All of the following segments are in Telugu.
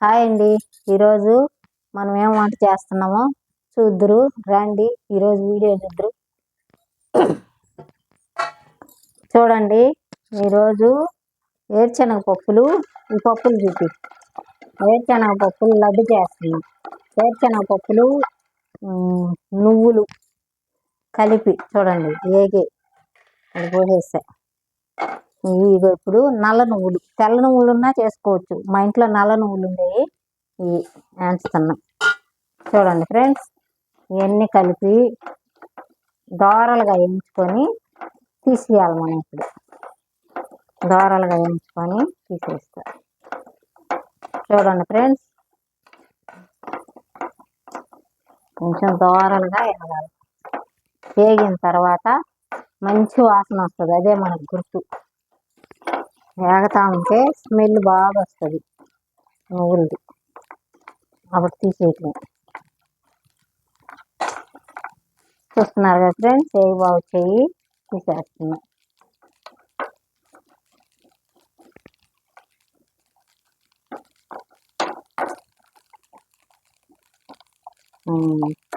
హాయ్ అండి. ఈరోజు మనం ఏం వంట చేస్తున్నామో చూద్దురు రండి. ఈరోజు వీడియో చూద్దురు చూడండి. ఈరోజు వేరుశనగ పప్పులు, ఈ పప్పులు చూపి వేరుశనగ పప్పులు లడ్డు చేస్తున్నాం. వేరుశనగ పప్పులు నువ్వులు కలిపి చూడండి ఏగే అది పోసేస్తా. ఇవి ఇప్పుడు నల్ల నువ్వులు, తెల్ల నువ్వులున్నా చేసుకోవచ్చు. మా ఇంట్లో నల్ల నువ్వులు ఉండేవి, ఇవి వేస్తున్నాం. చూడండి ఫ్రెండ్స్, ఇవన్నీ కలిపి దోరలుగా వేయించుకొని తీసేయాలి. మనం ఇప్పుడు దోరలుగా వేయించుకొని తీసేస్తాం. చూడండి ఫ్రెండ్స్, కొంచెం దోరలుగా వేయాలి. వేగిన తర్వాత మంచి వాసన వస్తుంది, అదే మనకు గుర్తు. వేగతా ఉంటే స్మెల్ బాగా వస్తుంది నువ్వులది, అప్పుడు తీసేయటం. చూస్తున్నారు కదా ఫ్రెండ్స్, ఏ బాగు చెయ్యి తీసేస్తున్నా.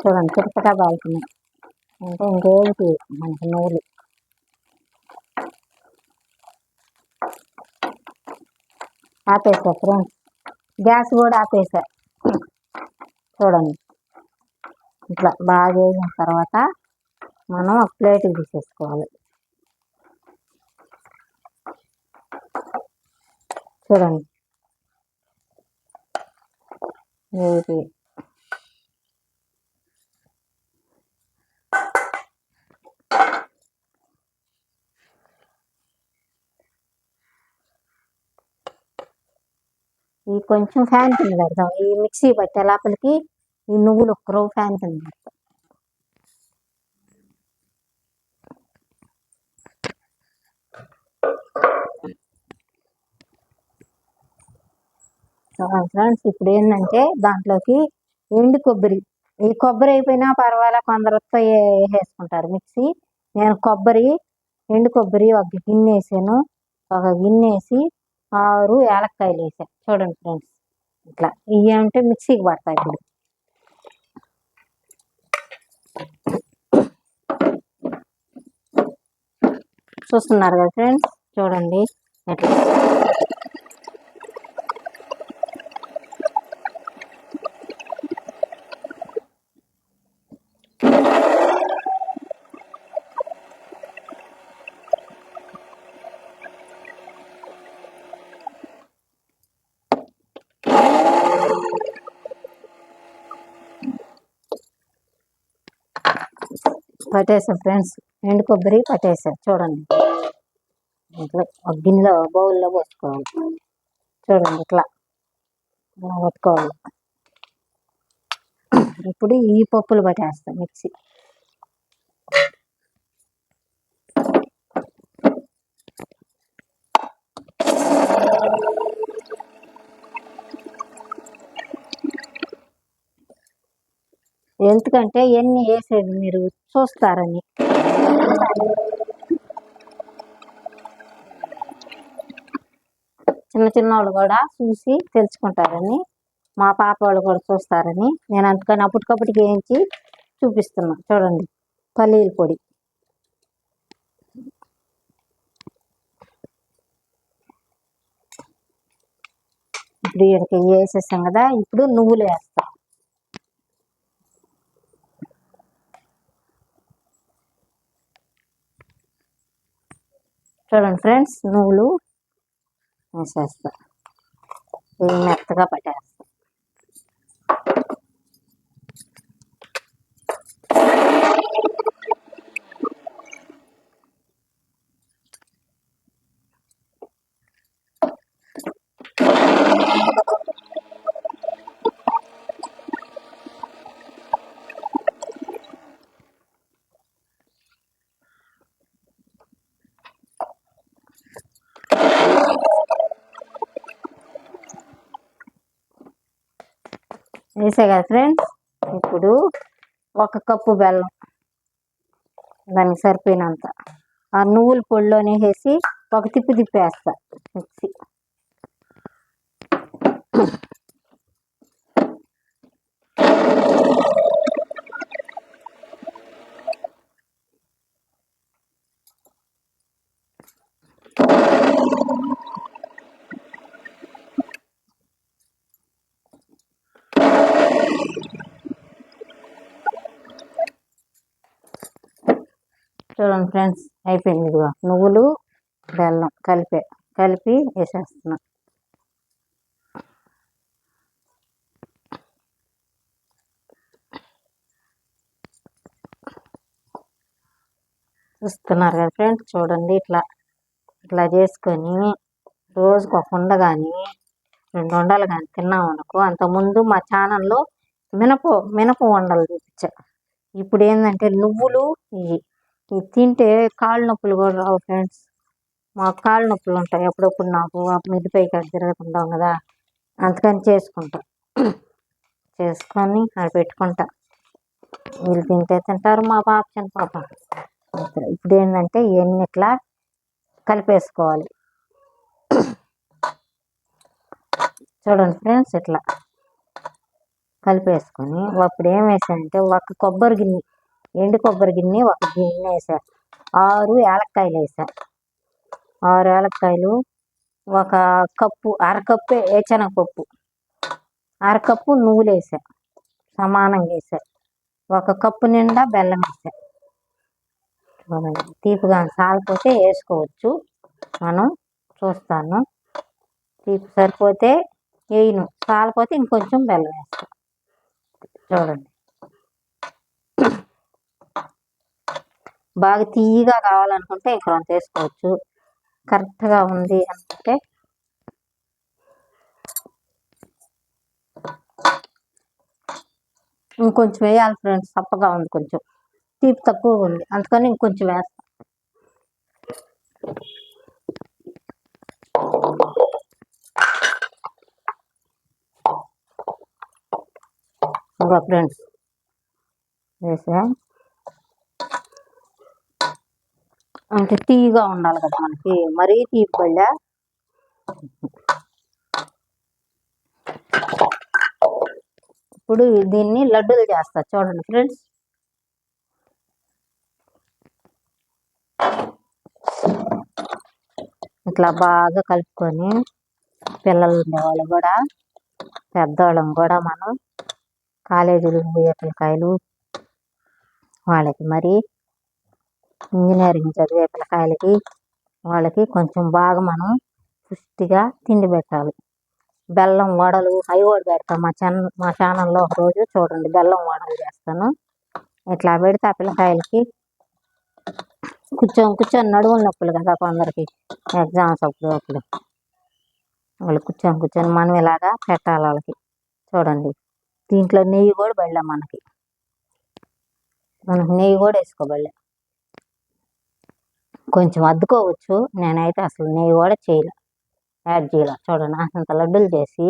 చూడండి చిరపగా బాగుతున్నాయి అంటే ఇంకేంటి మనకి నువ్వులు. ఆపేసా ఫ్రెండ్స్, గ్యాస్ కూడా ఆపేసా. చూడండి, ఇట్లా బాగా వేసిన తర్వాత మనం ఒక ప్లేట్కి తీసేసుకోవాలి. చూడండి ఇది ఈ కొంచెం ఫ్యాన్ కింద పెడతాం. ఈ మిక్సీ పట్టే లోపలికి ఈ నువ్వులు ఒక్కరో ఫ్యాన్ కింద పెడతాం. ఫ్రెండ్స్, ఇప్పుడు ఏంటంటే దాంట్లోకి ఎండు కొబ్బరి, ఈ కొబ్బరి అయిపోయినా పర్వాలే, కొందరుతో వేసేసుకుంటారు మిక్సీ. నేను కొబ్బరి, ఎండు కొబ్బరి ఒక గిన్నె వేసాను. ఒక గిన్నె వేసి 6 ఏలక్కాయలు వేసాను. చూడండి ఫ్రెండ్స్, ఇట్లా ఇవి అంటే మిక్సీకి పడతాయి. ఇప్పుడు చూస్తున్నారు కదా ఫ్రెండ్స్, చూడండి ఎట్లా పట్టేసా ఫ్రెండ్స్. ఎండు కొబ్బరి పట్టేసా. చూడండి ఇట్లా ఒక గిన్నెలో బౌల్లో పోసుకోవాలి. చూడండి ఇట్లా పట్టుకోవాలి. ఇప్పుడు ఈ పప్పులు పట్టేస్తాం మిక్సీ. ఎందుకంటే ఎన్ని వేసేది మీరు చూస్తారని. చిన్న చిన్న వాళ్ళు కూడా చూసి తెలుసుకుంటారని, మా పాప వాళ్ళు కూడా చూస్తారని నేను అందుకని అప్పటికప్పటికి వేయించి చూపిస్తున్నా. చూడండి పల్లీల పొడి, ఇప్పుడు వీడికి వేసేసాం కదా. ఇప్పుడు నువ్వులు వేస్తాం. చూడండి ఫ్రెండ్స్, నువ్వులు వేసేస్తా. ఇవి మెత్తగా పట్టేస్తా. వేసే కదా ఫ్రెండ్స్, ఇప్పుడు 1 కప్పు బెల్లం, దానికి సరిపోయినంత ఆ నువ్వుల పొడిలోనే వేసి ఒక తిప్పి తిప్పేస్తా మిక్సీ. చూడండి ఫ్రెండ్స్, అయిపోయింది. ఇదిగో నువ్వులు బెల్లం కలిపి వేసేస్తున్నా. చూస్తున్నారు కదా ఫ్రెండ్స్, చూడండి ఇట్లా చేసుకొని రోజుకు ఒక ఉండ కానీ 2 ఉండలు కానీ తిన్నాం అనుకో. అంతకుముందు మా ఛానల్లో మినప ఉండలు చూపించా. ఇప్పుడు ఏంటంటే నువ్వులు ఇవి తింటే కాళ్ళు నొప్పులు కూడా రావు ఫ్రెండ్స్. మాకు కాళ్ళు నొప్పులు ఉంటాయి అప్పుడప్పుడు, నాకు మిద్దిపై కాడ తిరుగుతుంటాం కదా, అందుకని చేసుకొని అది పెట్టుకుంటా. వీళ్ళు తింటే తింటారు, మా పాప చిన్న పాప. ఇప్పుడు ఏంటంటే ఇవన్నీ ఇట్లా కలిపేసుకోవాలి. చూడండి ఫ్రెండ్స్, ఇట్లా కలిపేసుకొని అప్పుడు ఏం వేసానంటే ఒక కొబ్బరి గిన్నె, ఎండు కొబ్బరి గిన్నె ఒక గిన్నె వేసా. 6 యాలక్కాయలు వేసా. 6 యాలక్కాయలు, ఒక కప్పు అరకప్పు వేరుశనగపప్పు, అరకప్పు నువ్వులు వేసా, సమానంగా వేసా. ఒక కప్పు నిండా బెల్లం వేసా. తీపిగా సాలిపోతే వేసుకోవచ్చు, మనం చూస్తాను. తీపి సరిపోతే వేయను, సాలిపోతే ఇంకొంచెం బెల్లం వేస్తాను. చూడండి, బాగా తీయగా కావాలనుకుంటే ఇంకొంత వేసుకోవచ్చు. కరెక్ట్గా ఉంది అంటే ఇంకొంచెం వేయాలి ఫ్రెండ్స్. తప్పగా ఉంది, కొంచెం తీపి తక్కువ ఉంది, అందుకని ఇంకొంచెం వేస్తాను. ఇంకా ఫ్రెండ్స్ వేసా. అంటే తీయగా ఉండాలి కదా మనకి, మరీ తీపి పళ్ళ. ఇప్పుడు దీన్ని లడ్డూలు చేస్తా. చూడండి ఫ్రెండ్స్, ఇట్లా బాగా కలుపుకొని పిల్లలు ఉండేవాళ్ళు కూడా, పెద్దవాళ్ళం కూడా, మనం కాలేజీలు పోయే పిల్లకాయలు వాళ్ళకి, మరి ఇంజనీరింగ్ చదివే పిల్లకాయలకి వాళ్ళకి కొంచెం బాగా మనం పుష్టిగా తిండి పెట్టాలి. బెల్లం వడలు అవి కూడా పెడతాం. మా ఛానల్లో ఒకరోజు చూడండి, బెల్లం వడలు చేస్తాను. ఇట్లా పెడితే ఆ పిల్లకాయలకి కూర్చొని నడువుల నొప్పులు కదా కొందరికి, ఎగ్జామ్స్ అప్పుడు వాళ్ళు కూర్చొని మనం ఇలాగా పెట్టాలి వాళ్ళకి. చూడండి, దీంట్లో నెయ్యి కూడా పడలే మనకి నెయ్యి కూడా వేసుకోబడలే. కొంచెం అద్దుకోవచ్చు, నేనైతే అసలు నెయ్యి కూడా యాడ్ చేయాలి. చూడండి, అంత లడ్డూలు చేసి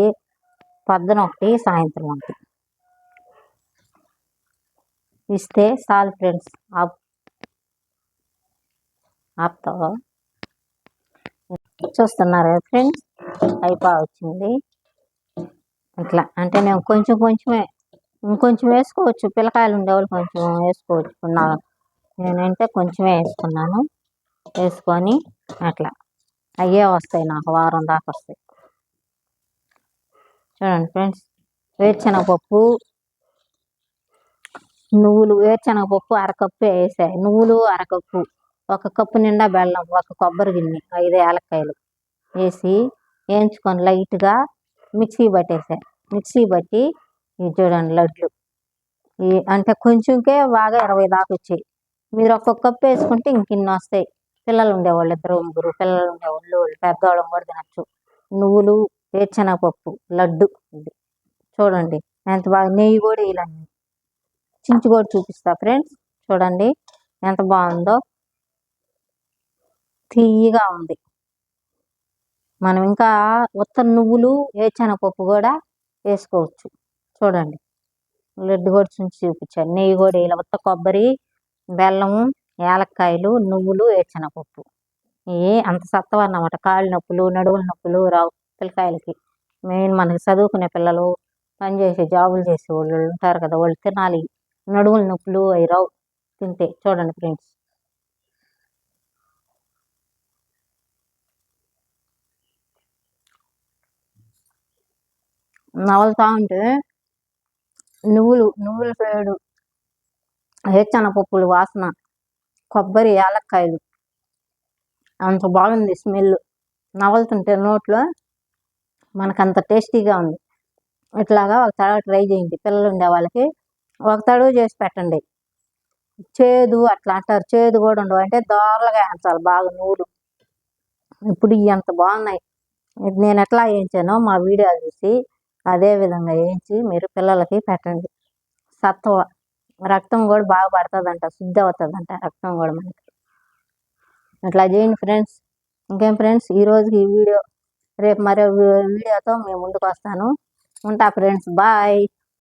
పొద్దున ఒకటి, సాయంత్రం ఒకటి ఇస్తే చాలు ఫ్రెండ్స్. ఆపుతావా? చూస్తున్నారు ఫ్రెండ్స్, వచ్చింది. ఇట్లా అంటే నేను కొంచెమే, ఇంకొంచెం వేసుకోవచ్చు, పిల్లకాయలు ఉండేవాళ్ళు కొంచెం వేసుకోవచ్చు. నేనంటే కొంచెమే వేసుకున్నాను. వేసుకొని అట్లా అయ్యే వస్తాయి, నాకు వారం దాకా వస్తాయి. చూడండి ఫ్రెండ్స్, వేరుశనగపప్పు, నువ్వులు, వేరుశనగపప్పు అరకప్పు వేసాయి, నువ్వులు అరకప్పు, ఒక కప్పు నిండా బెల్లం, ఒక కొబ్బరి గిన్నె, 5 యాలక్కాయలు వేసి వేయించుకొని లైట్గా మిక్సీ బట్టి ఇవి చూడండి లడ్లు. అంటే కొంచెంకే బాగా 20 దాకా వచ్చాయి. మీరు ఒక్కొక్క కప్పు వేసుకుంటే ఇంకిన్ని వస్తాయి. పిల్లలు ఉండేవాళ్ళు 2, 3 పిల్లలు ఉండేవాళ్ళు, పెద్దవాళ్ళం కూడా తినచ్చు. నువ్వులు, వేరుశనగపప్పు లడ్డు ఇది. చూడండి ఎంత బాగా, నెయ్యి కూడా వేయాలండి, చించి కూడా చూపిస్తా ఫ్రెండ్స్. చూడండి ఎంత బాగుందో, తీయగా ఉంది. మనం ఇంకా ఉత్త నువ్వులు, వేరుశనగపప్పు కూడా వేసుకోవచ్చు. చూడండి, లడ్డు కూడా చించి చూపించాను. నెయ్యి కూడా ఇలా ఉత్త కొబ్బరి, బెల్లము, యాలక్కాయలు, నువ్వులు, వేరుశనగపప్పు. ఇవి అంత సత్తవ అన్నమాట. కాళ్ళ నొప్పులు, నడువుల నొప్పులు రావు పిల్లకాయలకి. మెయిన్ మనకి చదువుకునే పిల్లలు, పనిచేసే జాబులు చేసే వాళ్ళు ఉంటారు కదా, వాళ్ళు తినాలి. నడువుల నొప్పులు అవి రావు తింటే. చూడండి ఫ్రెండ్స్, నవలుతా ఉంటే నువ్వుల పేడు, వేరుశనగపప్పులు వాసన కొబ్బరి యాలక్కాయలు అంత బాగుంది స్మెల్. నవలుతుంటే నోట్లో మనకంత టేస్టీగా ఉంది. ఇట్లాగా ఒక తడవ ట్రై చేయండి. పిల్లలు ఉండే వాళ్ళకి ఒక తడవ చేసి పెట్టండి. చేదు అట్లా అంటారు, చేదు కూడా ఉండవు. అంటే దోరలుగా వేయించాలి బాగా నూరు. ఇప్పుడు ఇవి అంత బాగున్నాయి. నేను ఎట్లా వేయించానో మా వీడియో చూసి అదే విధంగా వేయించి మీరు పిల్లలకి పెట్టండి. సత్వ రక్తం కూడా బాగా పడుతుందంట, శుద్ధి అవుతుందంట రక్తం కూడా మనకి. అట్లా చేయండి ఫ్రెండ్స్. ఇంకేం ఫ్రెండ్స్, ఈరోజుకి ఈ వీడియో. రేపు మరో వీడియోతో మేము ముందుకు వస్తాను. ఉంటా ఫ్రెండ్స్, బాయ్.